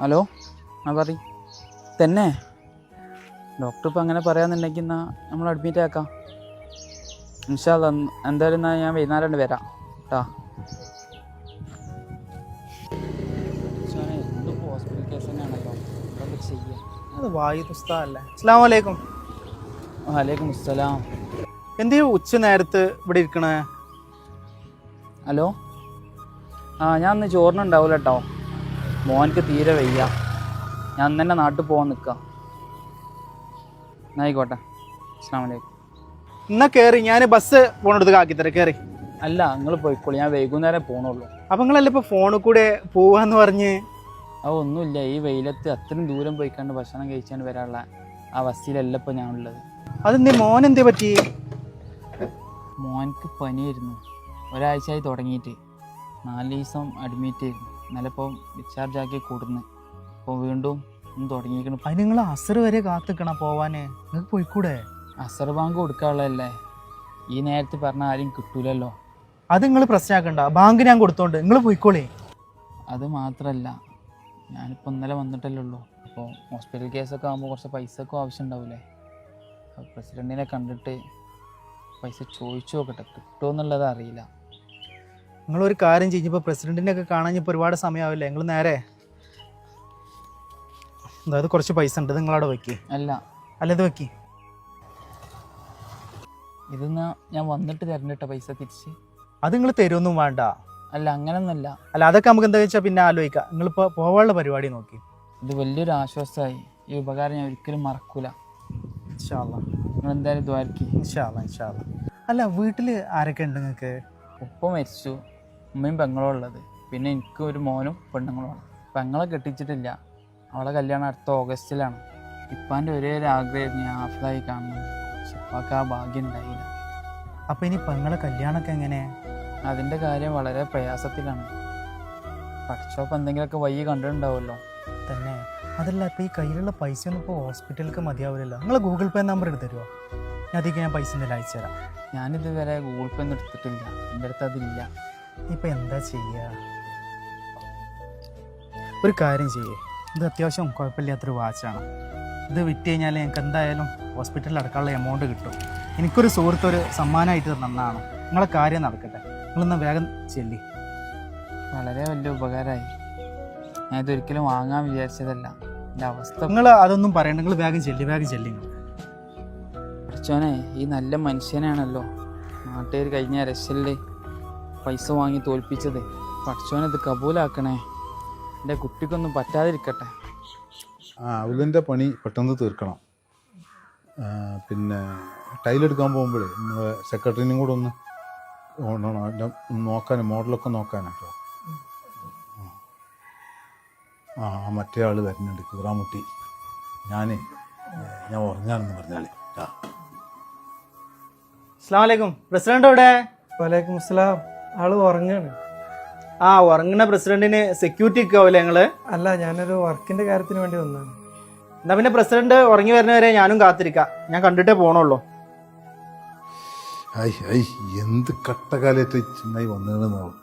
Hello പറ തന്നെ doctor ഇപ്പം അങ്ങനെ പറയാന്നുണ്ടെങ്കിൽ എന്നാൽ നമ്മൾ അഡ്മിറ്റ് ആക്കാം. ഇൻഷാ അല്ലാ എന്തായാലും എന്നാൽ ഞാൻ വൈകുന്നേരം വരാം കേട്ടോ. എന്തിപ്പോൾ ഹോസ്പിറ്റൽ കേസ് തന്നെയാണല്ലോ, എന്തൊക്കെ ചെയ്യാം. അത് വായുദുസ്തല്ലേ. അസ്സലാമു അലൈക്കും. വലൈക്കും അസ്സലാം. എന്തേ ഉച്ച നേരത്ത് ഇവിടെ ഇരിക്കണേ? ഹലോ ഞാൻ ഇന്ന് ചോറിനുണ്ടാവില്ല കേട്ടോ, മോനക്ക് തീരെ വയ്യ. ഞാൻ തന്നെ നാട്ടിൽ പോകാൻ നിൽക്കാം. എന്നായിക്കോട്ടെ, അസ്സലാമു അലൈക്കും. എന്നാ കയറി, ഞാൻ ബസ് പോണെടുത്ത് ആക്കിത്തരാം, കയറി. അല്ല നിങ്ങൾ പോയിക്കോളൂ, ഞാൻ വൈകുന്നേരം പോകണുള്ളൂ. അപ്പം നിങ്ങളല്ലേ ഇപ്പോൾ ഫോണിൽ കൂടെ പോവാന്ന് പറഞ്ഞ്? അതൊന്നുമില്ല, ഈ വെയിലത്ത് അത്രയും ദൂരം പോയിക്കാണ്ട് ഭക്ഷണം കഴിച്ചാണ്ട് വരാനുള്ള ആ ബസ്സിലല്ല ഇപ്പോൾ ഞാനുള്ളത്. അതെന്തേ മോനെന്തേ പറ്റി? മോനക്ക് പനിയായിരുന്നു, ഒരാഴ്ചയായി തുടങ്ങിയിട്ട്. 4 ദിവസം അഡ്മിറ്റ് ആയിരുന്നു. ഇന്നലെ ഇപ്പോൾ ഡിസ്ചാർജ് ആക്കി കൂടുന്നു. അപ്പോൾ വീണ്ടും ഒന്ന് തുടങ്ങിയിരിക്കണം. അതിന് നിങ്ങൾ അസർ വരെ കാത്തിക്കണം പോവാന്, നിങ്ങൾക്ക് പോയിക്കൂടെ? അസർ ബാങ്ക് കൊടുക്കാനുള്ളതല്ലേ, ഈ നേരത്തെ പറഞ്ഞാൽ ആരും കിട്ടൂലല്ലോ. അത് നിങ്ങൾ പ്രശ്നമാക്കണ്ട, ബാങ്ക് ഞാൻ കൊടുത്തോണ്ട് നിങ്ങൾ പോയിക്കോളേ. അത് മാത്രമല്ല, ഞാനിപ്പോൾ ഇന്നലെ വന്നിട്ടല്ലേ ഉള്ളൂ. അപ്പോൾ ഹോസ്പിറ്റൽ കേസൊക്കെ ആകുമ്പോൾ കുറച്ച് പൈസക്കും ആവശ്യം ഉണ്ടാവില്ലേ. പ്രസിഡൻറ്റിനെ കണ്ടിട്ട് പൈസ ചോദിച്ചു നോക്കട്ടെ, കിട്ടുമോ എന്നുള്ളത് അറിയില്ല. നിങ്ങളൊരു കാര്യം ചെയ്യുമ്പോൾ പ്രസിഡന്റിനെ ഒക്കെ കാണാൻ ഇപ്പോൾ ഒരുപാട് സമയമാവില്ലേ, നിങ്ങൾ നേരെ അതായത് കുറച്ച് പൈസ ഉണ്ട്, നിങ്ങളവിടെ വയ്ക്കി. അല്ല ഇത് വയ്ക്കി. ഇതെന്നാ ഞാൻ വന്നിട്ട് തരണ്ടിട്ട പൈസ തിരിച്ച്? അത് നിങ്ങൾ തരുമൊന്നും വേണ്ട. അല്ല അങ്ങനൊന്നല്ല. അല്ല അതൊക്കെ നമുക്ക് എന്താ വെച്ചാൽ പിന്നെ ആലോചിക്കാം. നിങ്ങളിപ്പോൾ പോകാനുള്ള പരിപാടി നോക്കി. ഇത് വലിയൊരു ആശ്വാസമായി. ഈ ഉപകാരം ഞാൻ ഒരിക്കലും മറക്കൂല. ഇൻഷാ അല്ലാ. നിങ്ങൾ എന്തായാലും ദ്വാരക്ക്. ഇൻഷാ അല്ലാ, ഇൻഷാ അല്ലാ. അല്ല വീട്ടിൽ ആരൊക്കെ ഉണ്ട് നിങ്ങൾക്ക്? ഉപ്പ മരിച്ചു, ഉമ്മയും പെങ്ങളും ഉള്ളത്. പിന്നെ എനിക്ക് ഒരു മോനും പെണ്ണുങ്ങളുമാണ്. പെങ്ങളെ കെട്ടിച്ചിട്ടില്ല, അവളെ കല്യാണം അടുത്ത ഓഗസ്റ്റിലാണ്. ഇപ്പാൻ്റെ ഒരേ ഒരു ആഗ്രഹമായിരുന്നു ഞാൻ ഹാഫിളായി കാണുന്നത്. പക്ഷെ ഇപ്പാക്ക് ആ ഭാഗ്യം ഉണ്ടായില്ല. അപ്പം ഇനി പെങ്ങളെ കല്യാണമൊക്കെ എങ്ങനെ? അതിൻ്റെ കാര്യം വളരെ പ്രയാസത്തിലാണ്. പഠിച്ചപ്പോൾ എന്തെങ്കിലുമൊക്കെ വയ്യ കണ്ടിട്ടുണ്ടാവുമല്ലോ. തന്നെ അതല്ല, ഇപ്പം ഈ കയ്യിലുള്ള പൈസ ഒന്നും ഇപ്പോൾ ഹോസ്പിറ്റലിലേക്ക് മതിയാവില്ലല്ലോ. നിങ്ങൾ ഗൂഗിൾ പേ നമ്പർ എടുത്ത് തരുമോ? ഞാൻ അതിലേക്ക് ഞാൻ പൈസ എന്തെങ്കിലും അയച്ചു തരാം. ഞാനിതുവരെ ഗൂഗിൾ പേ ഒന്നും എടുത്തിട്ടില്ല, എൻ്റെ അടുത്ത് അതില്ല. ഇപ്പം എന്താ ചെയ്യുക? ഒരു കാര്യം ചെയ്യേ, ഇത് അത്യാവശ്യം കുഴപ്പമില്ലാത്തൊരു വാച്ചാണ്. ഇത് വിറ്റ് കഴിഞ്ഞാൽ ഞങ്ങൾക്ക് എന്തായാലും ഹോസ്പിറ്റലിൽ അടക്കാനുള്ള എമൗണ്ട് കിട്ടും. എനിക്കൊരു സുഹൃത്ത് ഒരു സമ്മാനമായിട്ട് തന്നതാണ്. നിങ്ങളെ കാര്യം നടക്കട്ടെ, നിങ്ങളൊന്ന് വേഗം ചെല്ലി. വളരെ വലിയ ഉപകാരമായി. ഞാൻ ഇതൊരിക്കലും വാങ്ങാൻ വിചാരിച്ചതല്ല. എൻ്റെ അവസ്ഥ നിങ്ങൾ അതൊന്നും പറയണ്ട, നിങ്ങൾ വേഗം ചെല്ലി, വേഗം ചെല്ലി. പഠിച്ചോനെ, ഈ നല്ല മനുഷ്യനാണല്ലോ നാട്ടുകാർ കഴിഞ്ഞ രക്ഷയില് പൈസ വാങ്ങി തോൽപ്പിച്ചത്. പഠിച്ചോനെ ഇത് കബൂലാക്കണേ, എൻ്റെ കുട്ടിക്കൊന്നും പറ്റാതിരിക്കട്ടെ. അവലിൻ്റെ പണി പെട്ടെന്ന് തീർക്കണം. പിന്നെ ടൈലെടുക്കാൻ പോകുമ്പോഴേ സെക്രട്ടറിനും കൂടെ ഒന്ന് നോക്കാൻ, മോഡലൊക്കെ നോക്കാനാണ് കേട്ടോ. മറ്റേ ആൾ വരുന്നുണ്ട്, കുതിരാമുട്ടി. ഞാൻ ഉറങ്ങാനെന്ന് പറഞ്ഞാലേ. അസ്സലാമു അലൈക്കും. പ്രസിഡന്റ് എവിടെ? വലൈക്കും അസ്സലാം. ആള് ഉറങ്ങാണ്. ഉറങ്ങുന്ന പ്രസിഡന്റിന് സെക്യൂരിറ്റി ഒക്കെയാവില്ലേ നിങ്ങള്? അല്ല, ഞാനൊരു വർക്കിന്റെ കാര്യത്തിന് വേണ്ടി വന്നതാണ്. എന്നാ പിന്നെ പ്രസിഡന്റ് ഉറങ്ങി വരുന്നവരെ ഞാനും കാത്തിരിക്കാം. ഞാൻ കണ്ടിട്ടേ പോണുള്ളൂ. എന്ത് കട്ടകാലത്ത് ചെന്നായി വന്നതെന്നാവും.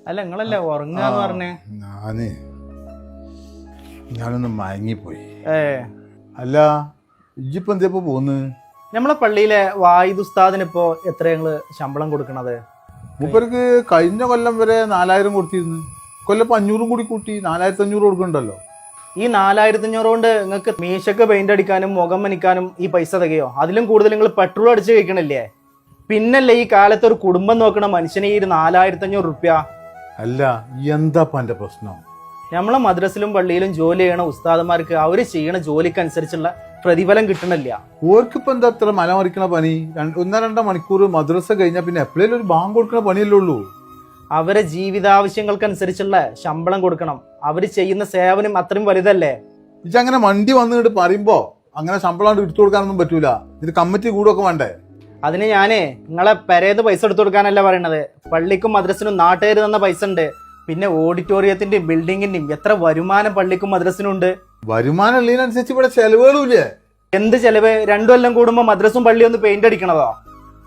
അല്ല നിങ്ങളല്ലേ ഉറങ്ങാന്ന് പറഞ്ഞേ? ഞാനൊന്ന് മയങ്ങിപ്പോയി. അല്ല ഇജ്ജിപ്പോ എന്തേപ്പോ പോന്ന്? നമ്മളെ പള്ളിയിലെ വായിദ് ഉസ്താദിന് ഇപ്പോ എത്ര ഞങ്ങള് ശമ്പളം കൊടുക്കണത്? മൂപ്പർക്ക് കഴിഞ്ഞ കൊല്ലം വരെ 4000 കൊടുത്തിരുന്നു. കൊല്ലം 500 കൂടി കൂട്ടി 4500 കൊടുക്കണ്ടല്ലോ. ഈ 4500 കൊണ്ട് നിങ്ങൾക്ക് മീശക്ക് പെയിന്റ് അടിക്കാനും മുഖം മനിക്കാനും ഈ പൈസ തികയോ? അതിലും കൂടുതൽ നിങ്ങൾ പെട്രോൾ അടിച്ച് കഴിക്കണില്ലേ? പിന്നല്ലേ ഈ കാലത്ത് ഒരു കുടുംബം നോക്കണ മനുഷ്യന് ഈ 4500 റുപ്യ? അല്ല എന്താ എന്റെ പ്രശ്നം? നമ്മളെ മദ്രസിലും പള്ളിയിലും ജോലി ചെയ്യണ ഉസ്താദന്മാർക്ക് അവര് ചെയ്യണ ജോലിക്കനുസരിച്ചുള്ള പ്രതിഫലം കിട്ടണില്ല. ഓർക്കിപ്പോ എന്താ അത്ര മലമറിക്കണ പണി? 1-2 മണിക്കൂർ മദ്രസ കഴിഞ്ഞാൽ പിന്നെ എപ്പോഴേലും ഒരു ബാങ്ക് കൊടുക്കണ പണിയല്ലേ ഉള്ളൂ. അവരെ ജീവിതാവശ്യങ്ങൾക്കനുസരിച്ചുള്ള ശമ്പളം കൊടുക്കണം. അവര് ചെയ്യുന്ന സേവനം അത്രയും വലുതല്ലേ? ഇജങ്ങനെ മണ്ടി വന്നിട്ട് പറയുമ്പോ അങ്ങനെ ശമ്പളം എടുത്തു കൊടുക്കാനൊന്നും പറ്റൂല. ഇത് കമ്മിറ്റി കൂടൊക്കെ വേണ്ടേ? അതിന് ഞാനേ നിങ്ങളെ പെരേന്ന് പൈസ എടുത്തു കൊടുക്കാനല്ല പറയണത്. പള്ളിക്കും മദ്രസിനും നാട്ടുകാർ തന്ന പൈസ ഉണ്ട്. പിന്നെ ഓഡിറ്റോറിയത്തിന്റെയും ബിൽഡിങ്ങിന്റെയും എത്ര വരുമാനം പള്ളിക്കും മദ്രസിനും ഉണ്ട്. വരുമാനം ഉള്ളതിനനുസരിച്ച് ഇവിടെ ചെലവുകളില്ലേ? എന്ത് ചെലവ്? 2 കൊല്ലം കൂടുമ്പോ മദ്രസും പള്ളിയും ഒന്ന് പെയിന്റ് അടിക്കണതോ?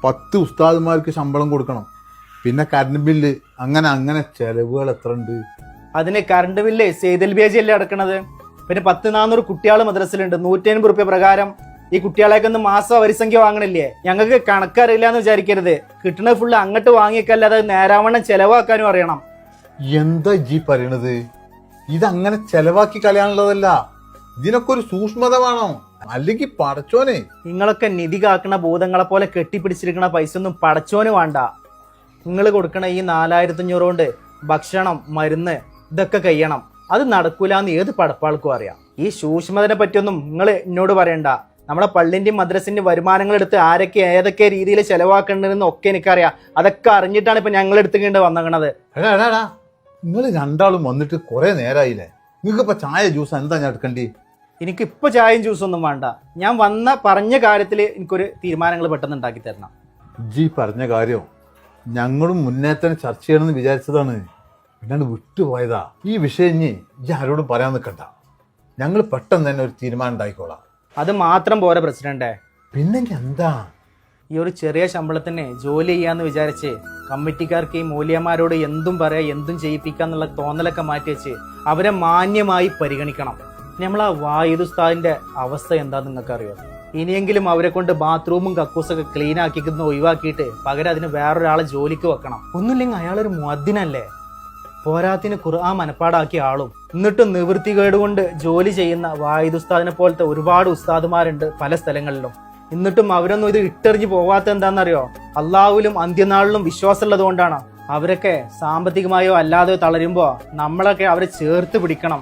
10 ഉസ്താദുമാർക്ക് ശമ്പളം കൊടുക്കണം. പിന്നെ കറണ്ട് ബില്ല് അങ്ങനെ അങ്ങനെ ചെലവുകൾ എത്ര ഉണ്ട്? അതിന് കറണ്ട് ബില്ല് സെയ്തൽ ബേജി അല്ലേ അടക്കണത്. പിന്നെ 100-400 കുട്ടികൾ മദ്രസിലുണ്ട്. 150 റുപ്യ പ്രകാരം ഈ കുട്ടികളെയൊക്കെ ഒന്ന് മാസം വരിസംഖ്യ വാങ്ങണില്ലേ? ഞങ്ങൾക്ക് കണക്കറിയില്ല എന്ന് വിചാരിക്കരുത്. കിട്ടുന്നത് ഫുള്ള് അങ്ങോട്ട് വാങ്ങിക്കല്ലാതെ അത് നേരാവണ്ണം ചെലവാക്കാനും അറിയണം. എന്താ ജി പറയണത്? ഇതങ്ങനെ ചെലവാക്കി കളയാനുള്ളതല്ല, ഇതിനൊക്കെ ഒരു സൂക്ഷ്മത വേണം. അല്ലെങ്കിൽ പടച്ചോനെ. നിങ്ങളൊക്കെ നിധി കാക്കണ ഭൂതങ്ങളെ പോലെ കെട്ടിപ്പിടിച്ചിരിക്കണ പൈസ ഒന്നും പടച്ചോന് വേണ്ട. നിങ്ങൾ കൊടുക്കണ ഈ 4500 കൊണ്ട് ഭക്ഷണം, മരുന്ന് ഇതൊക്കെ കഴിയണം. അത് നടക്കൂലെന്ന് ഏത് പടപ്പാൾക്കും അറിയാം. ഈ സൂക്ഷ്മതനെ പറ്റിയൊന്നും നിങ്ങൾ എന്നോട് പറയണ്ട. നമ്മളെ പള്ളിന്റെയും മദ്രസിന്റെയും വരുമാനങ്ങൾ എടുത്ത് ആരൊക്കെ ഏതൊക്കെ രീതിയിൽ ചെലവാക്കേണ്ടതെന്ന് ഒക്കെ എനിക്കറിയാം. അതൊക്കെ അറിഞ്ഞിട്ടാണ് ഇപ്പൊ ഞങ്ങൾ എടുത്തുകൊണ്ട് വന്നേക്കണത്. എടാ നിങ്ങൾ രണ്ടാളും വന്നിട്ട് കുറെ നേരമായില്ലേ? നിങ്ങൾക്ക് ഇപ്പൊ ചായ ജ്യൂസ് എന്താ ഞാൻ എടുക്കണ്ടി? എനിക്ക് ഇപ്പൊ ചായയും ജ്യൂസൊന്നും വേണ്ട. ഞാൻ പറഞ്ഞ കാര്യത്തിൽ എനിക്കൊരു തീരുമാനങ്ങൾ പെട്ടെന്ന് ഉണ്ടാക്കി തരണം. ജി പറഞ്ഞ കാര്യം ഞങ്ങളും മുന്നേ തന്നെ ചർച്ച ചെയ്യണമെന്ന് വിചാരിച്ചതാണ്, പിന്നെ വിട്ടുപോയതാ. ഈ വിഷയം ഇനി ആരോടും പറയാൻ നിൽക്കണ്ട. ഞങ്ങൾ പെട്ടെന്ന് തന്നെ ഒരു തീരുമാനം ഉണ്ടായിക്കോളാം. അത് മാത്രം പോരാ പ്രസിഡന്റെ. പിന്നെ എന്താ? ഈ ഒരു ചെറിയ ശമ്പളത്തിന് ജോലി ചെയ്യാന്ന് വിചാരിച്ച് കമ്മിറ്റിക്കാർക്ക് ഈ മൂല്യന്മാരോട് എന്തും പറയാ, എന്തും ചെയ്യിപ്പിക്കാന്നുള്ള തോന്നലൊക്കെ മാറ്റി വെച്ച് അവരെ മാന്യമായി പരിഗണിക്കണം. നമ്മൾ ആ വായിദ് ഉസ്താദിന്റെ അവസ്ഥ എന്താന്ന് നിങ്ങൾക്ക് അറിയോ? ഇനിയെങ്കിലും അവരെ കൊണ്ട് ബാത്റൂമും കക്കൂസൊക്കെ ക്ലീൻ ആക്കിക്കുന്ന ഒഴിവാക്കിയിട്ട് പകരം അതിന് വേറൊരാളെ ജോലിക്ക് വെക്കണം. ഒന്നുമില്ലെങ്കിൽ അയാളൊരു മുഅദ്ദിനല്ലേ? പോരാത്തിന് ഖുർആൻ മനപ്പാടാക്കിയ ആളും എന്നിട്ടും നിവൃത്തികേട് കൊണ്ട് ജോലി ചെയ്യുന്ന വായിദ് ഉസ്താദിനെ പോലത്തെ ഒരുപാട് ഉസ്താദുമാരുണ്ട് പല സ്ഥലങ്ങളിലും. എന്നിട്ടും അവരൊന്നും ഇത് ഇട്ടെറിഞ്ഞ് പോവാത്ത എന്താണെന്നറിയോ? അള്ളാഹുവിലും അന്ത്യനാളിലും വിശ്വാസമുള്ളത് കൊണ്ടാണ്. അവരൊക്കെ സാമ്പത്തികമായോ അല്ലാതെയോ തളരുമ്പോ നമ്മളൊക്കെ അവരെ ചേർത്ത് പിടിക്കണം.